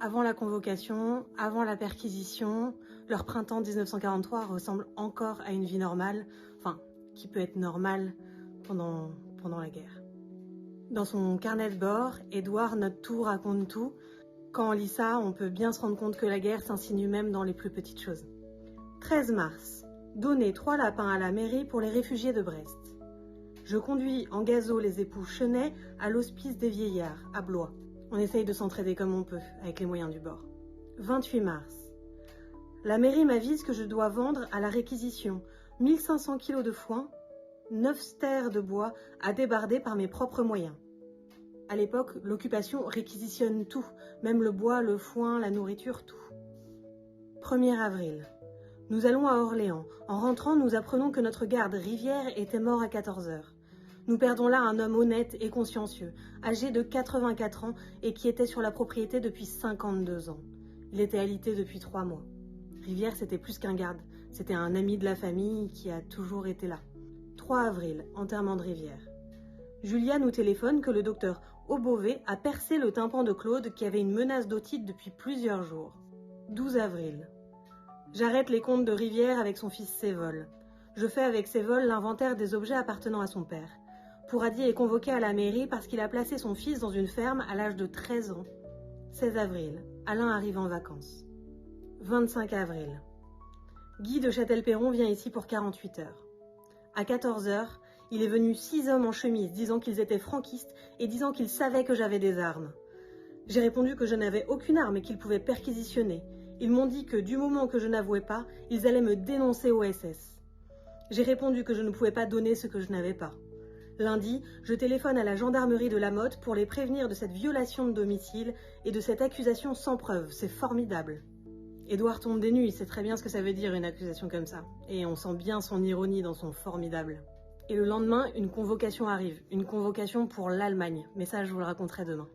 Avant la convocation, avant la perquisition, leur printemps 1943 ressemble encore à une vie normale, enfin, qui peut être normale pendant la guerre. Dans son carnet de bord, Édouard note tout, raconte tout. Quand on lit ça, on peut bien se rendre compte que la guerre s'insinue même dans les plus petites choses. 13 mars. Donner 3 lapins à la mairie pour les réfugiés de Brest. Je conduis en gazo les époux Chenet à l'hospice des vieillards, à Blois. On essaye de s'entraider comme on peut, avec les moyens du bord. 28 mars. La mairie m'avise que je dois vendre à la réquisition 1500 kilos de foin, 9 stères de bois à débarder par mes propres moyens. À l'époque, l'occupation réquisitionne tout, même le bois, le foin, la nourriture, tout. 1er avril. Nous allons à Orléans. En rentrant, nous apprenons que notre garde Rivière était mort à 14 heures. Nous perdons là un homme honnête et consciencieux, âgé de 84 ans et qui était sur la propriété depuis 52 ans. Il était alité depuis 3 mois. Rivière, c'était plus qu'un garde. C'était un ami de la famille qui a toujours été là. 3 avril, enterrement de Rivière. Julia nous téléphone que le docteur Aubovet a percé le tympan de Claude qui avait une menace d'otite depuis plusieurs jours. 12 avril. J'arrête les comptes de Rivière avec son fils Sévol. Je fais avec Sévol l'inventaire des objets appartenant à son père. Pouradi est convoqué à la mairie parce qu'il a placé son fils dans une ferme à l'âge de 13 ans. 16 avril. Alain arrive en vacances. 25 avril. Guy de Châtel-Perron vient ici pour 48 heures. À 14 heures, il est venu 6 hommes en chemise disant qu'ils étaient franquistes et disant qu'ils savaient que j'avais des armes. J'ai répondu que je n'avais aucune arme et qu'ils pouvaient perquisitionner. Ils m'ont dit que du moment que je n'avouais pas, ils allaient me dénoncer au SS. J'ai répondu que je ne pouvais pas donner ce que je n'avais pas. Lundi, je téléphone à la gendarmerie de La Motte pour les prévenir de cette violation de domicile et de cette accusation sans preuve. C'est formidable. Édouard tombe des nues, il sait très bien ce que ça veut dire une accusation comme ça. Et on sent bien son ironie dans son formidable. Et le lendemain, une convocation arrive. Une convocation pour l'Allemagne. Mais ça, je vous le raconterai demain.